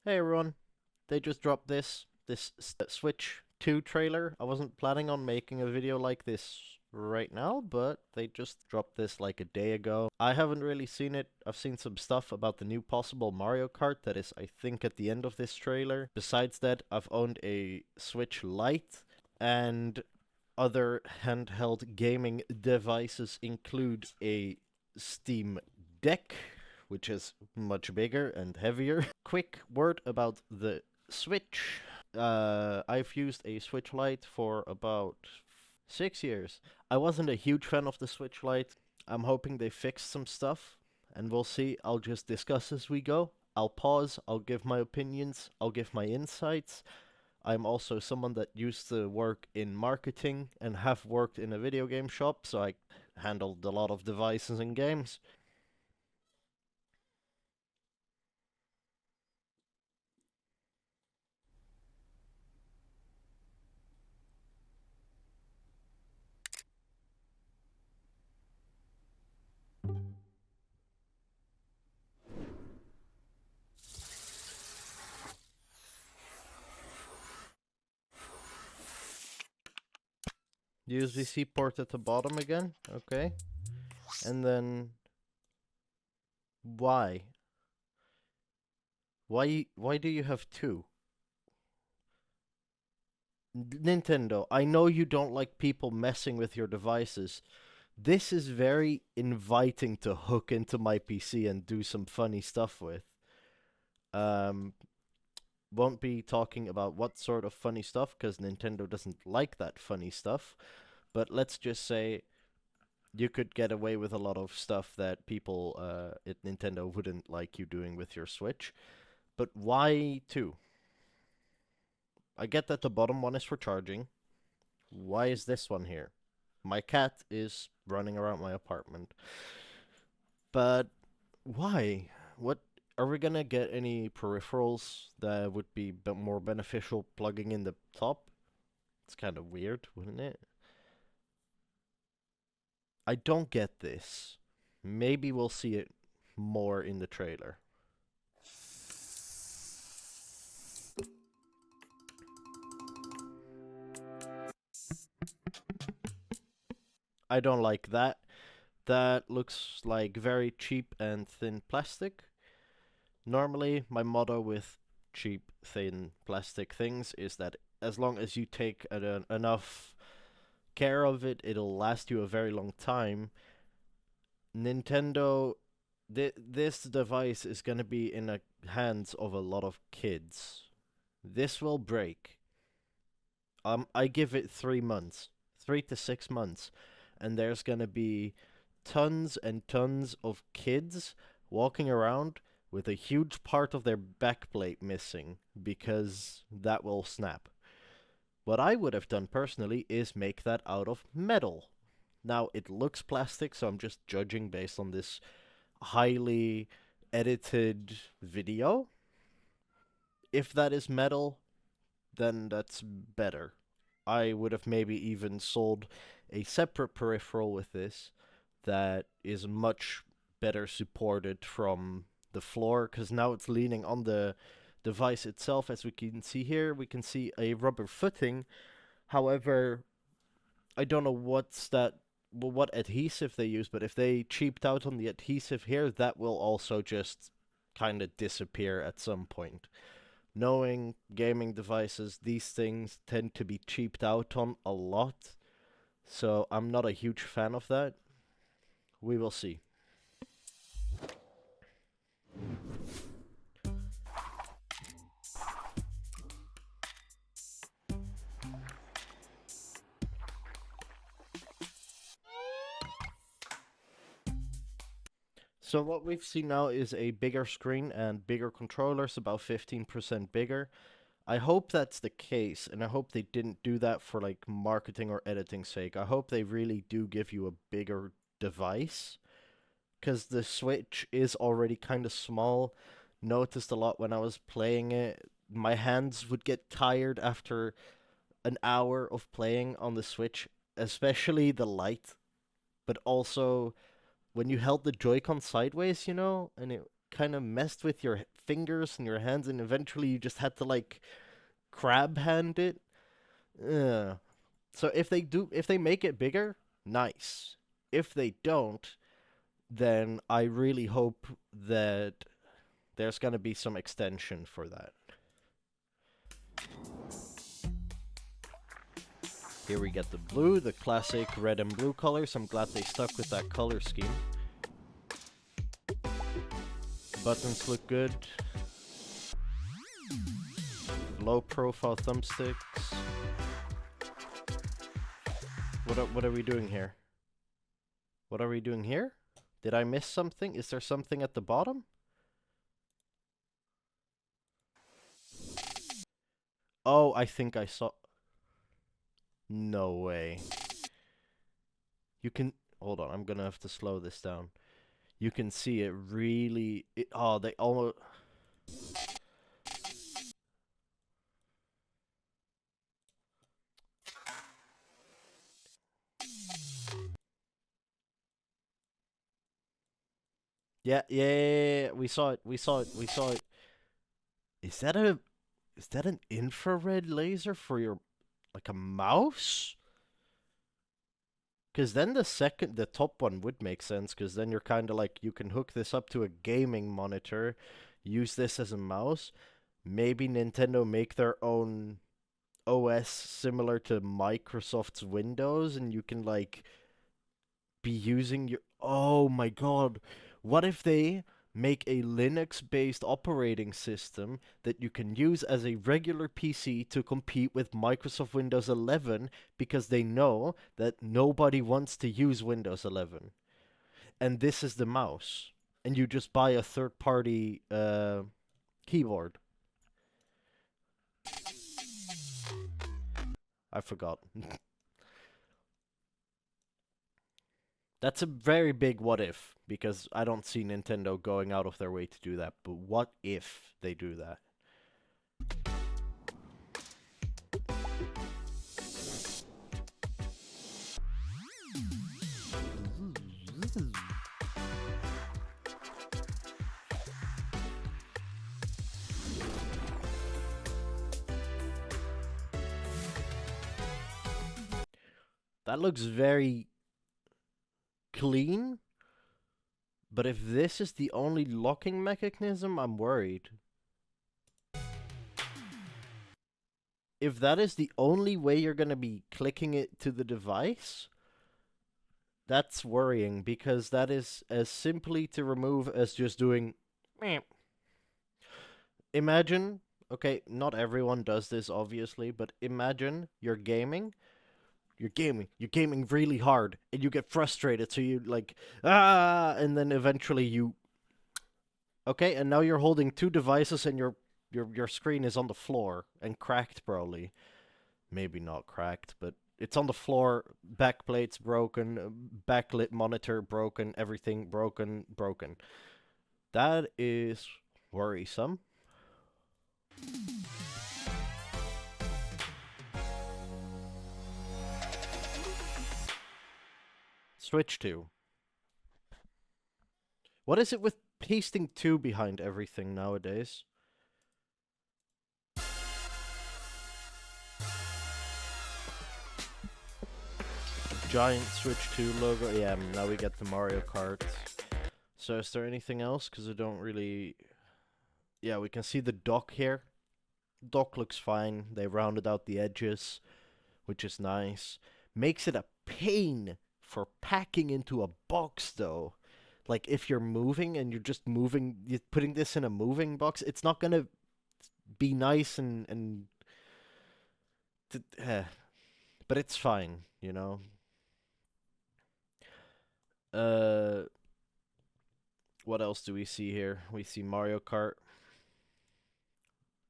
Hey everyone, they just dropped this Switch 2 trailer. I wasn't planning on making a video like this right now, but they just dropped this like a day ago. I haven't really seen it. I've seen some stuff about the new possible Mario Kart that is, I think, at the end of this trailer. Besides that, I've owned a Switch Lite, and other handheld gaming devices include a Steam Deck, which is much bigger and heavier. Quick word about the Switch. I've used a Switch Lite for about 6 years. I wasn't a huge fan of the Switch Lite. I'm hoping they fix some stuff, and we'll see. I'll just discuss as we go. I'll pause, I'll give my opinions, I'll give my insights. I'm also someone that used to work in marketing and have worked in a video game shop, so I handled a lot of devices and games. USB-C port at the bottom again, okay. And then why? Why do you have two? Nintendo, I know you don't like people messing with your devices. This is very inviting to hook into my PC and do some funny stuff with. Um, won't be talking about what sort of funny stuff because Nintendo doesn't like that funny stuff. But let's just say you could get away with a lot of stuff that people at Nintendo wouldn't like you doing with your Switch. But why two? I get that the bottom one is for charging. Why is this one here? My cat is running around my apartment. But why? What are we gonna get any peripherals that would be more beneficial plugging in the top? It's kind of weird, wouldn't it? I don't get this. Maybe we'll see it more in the trailer. I don't like that. That looks like very cheap and thin plastic. Normally, my motto with cheap, thin plastic things is that as long as you take enough care of it, it'll last you a very long time. Nintendo, this device is gonna be in the hands of a lot of kids. This will break. I give it 3 months, 3 to 6 months, and there's gonna be tons and tons of kids walking around with a huge part of their backplate missing because that will snap. What I would have done personally is make that out of metal. Now, it looks plastic, so I'm just judging based on this highly edited video. If that is metal, then that's better. I would have maybe even sold a separate peripheral with this that is much better supported from the floor because now it's leaning on the device itself. As we can see here, we can see a rubber footing. However, I don't know what adhesive they use, but if they cheaped out on the adhesive here, that will also just kind of disappear at some point. Knowing gaming devices, these things tend to be cheaped out on a lot, so I'm not a huge fan of that. We will see. So what we've seen now is a bigger screen and bigger controllers, about 15% bigger. I hope that's the case, and I hope they didn't do that for like marketing or editing sake. I hope they really do give you a bigger device, because the Switch is already kind of small. Noticed a lot when I was playing it. My hands would get tired after an hour of playing on the Switch, especially the Lite, but also when you held the Joy-Con sideways, and it kind of messed with your fingers and your hands, and eventually you just had to like crab hand it. Yeah. So if they make it bigger, nice. If they don't, then I really hope that there's gonna be some extension for that. Here we get the blue, the classic red and blue colors. I'm glad they stuck with that color scheme. Buttons look good. Low profile thumbsticks. What are we doing here? What are we doing here? Did I miss something? Is there something at the bottom? Oh, I think I saw... No way. You can... Hold on, I'm gonna have to slow this down. You can see it really... oh, they almost... Yeah, we saw it, we saw it. Is that an infrared laser for your, like a mouse? Because then the top one would make sense, because then you're kind of like, you can hook this up to a gaming monitor, use this as a mouse. Maybe Nintendo make their own OS similar to Microsoft's Windows, and you can like be using your... Oh my god. What if they make a Linux-based operating system that you can use as a regular PC to compete with Microsoft Windows 11, because they know that nobody wants to use Windows 11. And this is the mouse. And you just buy a third-party keyboard. I forgot. That's a very big what if, because I don't see Nintendo going out of their way to do that. But what if they do that? That looks very clean, but if this is the only locking mechanism, I'm worried. If that is the only way you're gonna be clicking it to the device, that's worrying, because that is as simply to remove as just doing... Imagine, okay, not everyone does this obviously, but imagine you're gaming you're gaming really hard, and you get frustrated, so you like, and then eventually you... Okay, and now you're holding two devices, and your screen is on the floor, and cracked probably. Maybe not cracked, but it's on the floor, backplate's broken, backlit monitor broken, everything broken. That is worrisome. Switch 2. What is it with pasting 2 behind everything nowadays? Giant Switch 2 logo. Yeah, now we get the Mario Kart. So is there anything else? Because I don't really... Yeah, we can see the dock here. Dock looks fine. They rounded out the edges, which is nice. Makes it a pain for packing into a box, though. Like, if you're moving and you're just moving, you're putting this in a moving box, it's not gonna be nice and but it's fine, you know. What else do we see here? We see Mario Kart.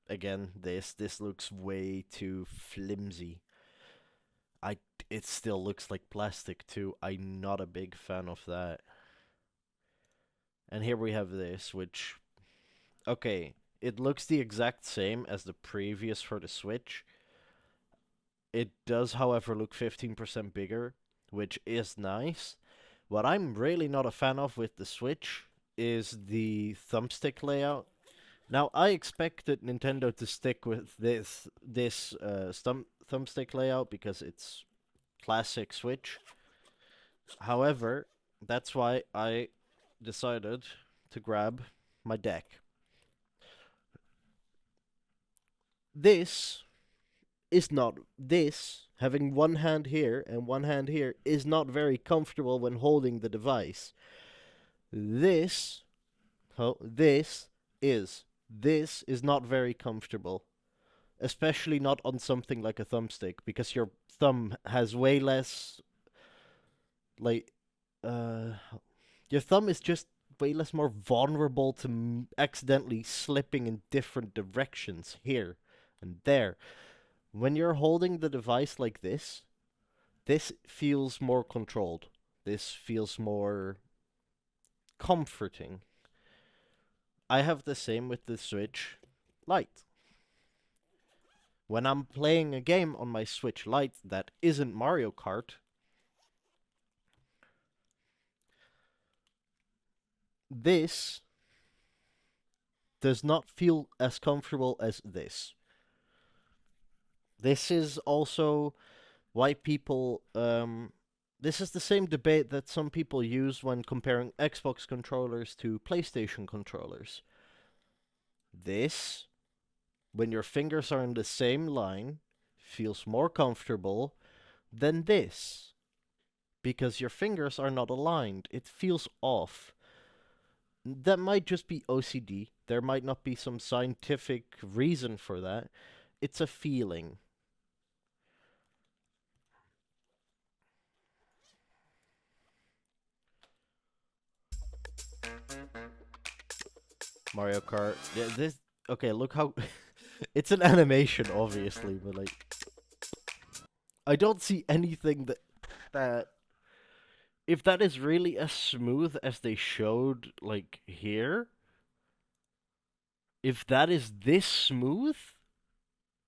Again, this looks way too flimsy. It still looks like plastic too. I'm not a big fan of that. And here we have this, which... Okay, it looks the exact same as the previous for the Switch. It does, however, look 15% bigger, which is nice. What I'm really not a fan of with the Switch is the thumbstick layout, Now, I expected Nintendo to stick with this thumbstick layout because it's classic Switch. However, that's why I decided to grab my deck. This is not this having one hand here and one hand here is not very comfortable when holding the device. This oh, this is not very comfortable, especially not on something like a thumbstick because your thumb has way less like uh your thumb is just way less more vulnerable to accidentally slipping in different directions here and there. When you're holding the device like this feels more controlled. This feels more comforting. I have the same with the Switch Lite. When I'm playing a game on my Switch Lite that isn't Mario Kart, this does not feel as comfortable as this. This is also why people this is the same debate that some people use when comparing Xbox controllers to PlayStation controllers. This, when your fingers are in the same line, feels more comfortable than this because your fingers are not aligned. It feels off. That might just be OCD. There might not be some scientific reason for that. It's a feeling. Mario Kart. Yeah, this. Okay, look how. It's an animation, obviously, but like, I don't see anything that if that is really as smooth as they showed, like here. If that is this smooth,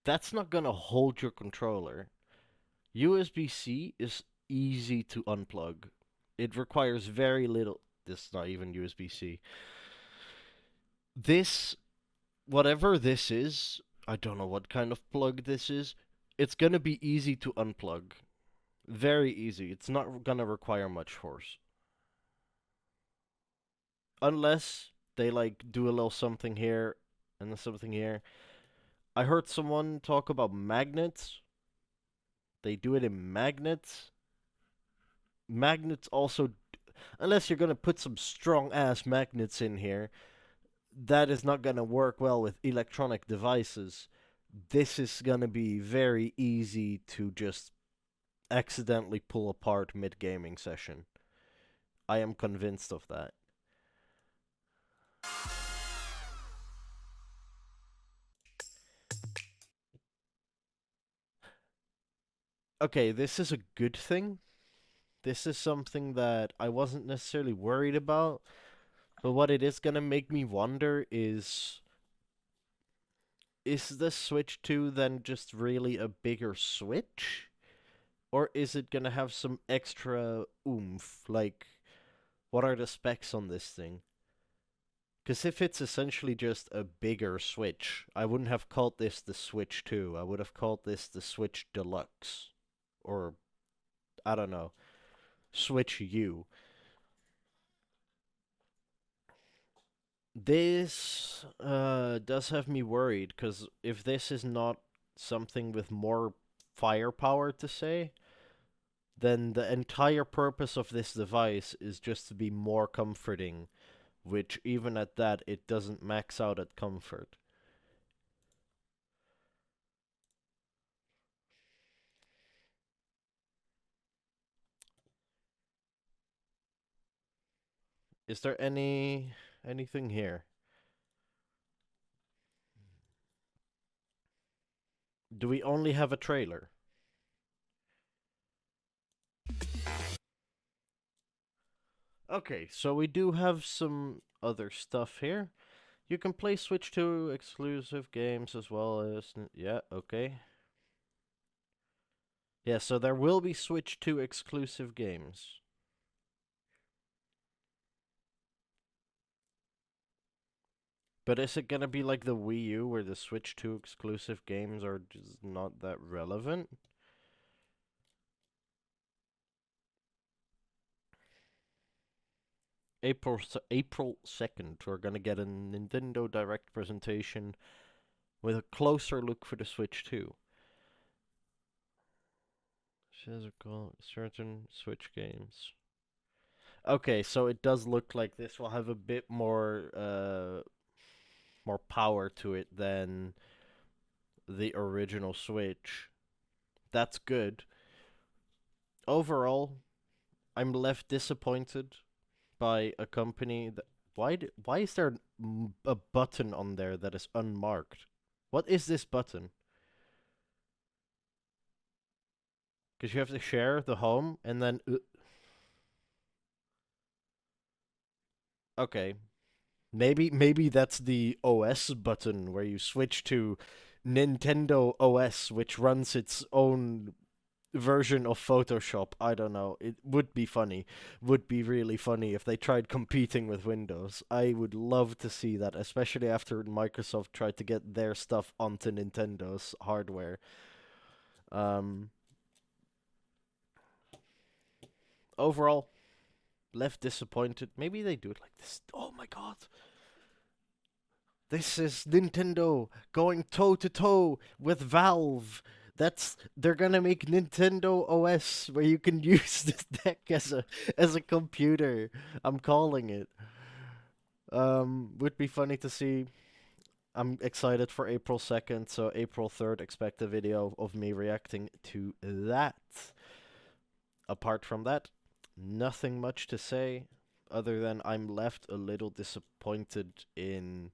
that's not gonna hold your controller. USB-C is easy to unplug. It requires very little. This is not even USB-C. This, whatever this is, I don't know what kind of plug this is. It's gonna be easy to unplug. Very easy. It's not gonna require much force. Unless they like do a little something here and something here. I heard someone talk about magnets. They do it in magnets. Magnets also, unless you're gonna put some strong ass magnets in here, that is not gonna work well with electronic devices. This is gonna be very easy to just accidentally pull apart mid gaming session. I am convinced of that. Okay, this is a good thing. This is something that I wasn't necessarily worried about, but what it is gonna make me wonder is the Switch 2 then just really a bigger Switch? Or is it gonna have some extra oomph? Like, what are the specs on this thing? Because if it's essentially just a bigger Switch, I wouldn't have called this the Switch 2. I would have called this the Switch Deluxe. Or, I don't know, Switch U. This does have me worried, because if this is not something with more firepower to say, then the entire purpose of this device is just to be more comforting, which even at that, it doesn't max out at comfort. Is there anything here? Do we only have a trailer? Okay, so we do have some other stuff here. You can play Switch 2 exclusive games as well as... Yeah, okay. Yeah, so there will be Switch 2 exclusive games. But is it gonna be like the Wii U where the Switch 2 exclusive games are just not that relevant? April 2nd, we're gonna get a Nintendo Direct presentation with a closer look for the Switch 2. Physical certain Switch games. Okay, so it does look like this will have a bit more power to it than the original Switch. That's good. Overall, I'm left disappointed by a company that why is there a button on there that is unmarked? What is this button? Because you have to share the home and then okay, maybe that's the OS button where you switch to Nintendo OS, which runs its own version of Photoshop. I don't know. It would be funny. Would be really funny if they tried competing with Windows. I would love to see that, especially after Microsoft tried to get their stuff onto Nintendo's hardware. Um, Overall, left disappointed. Maybe they do it like this. Oh my god. This is Nintendo going toe to toe with Valve. They're gonna make Nintendo OS where you can use this deck as a computer. I'm calling it. Would be funny to see. I'm excited for April 2nd, so April 3rd, expect a video of me reacting to that. Apart from that, nothing much to say other than I'm left a little disappointed in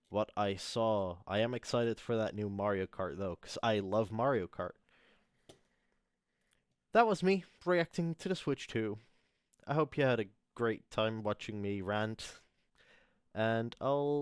what I saw. I am excited for that new Mario Kart though, because I love Mario Kart. That was me reacting to the Switch 2. I hope you had a great time watching me rant, and I'll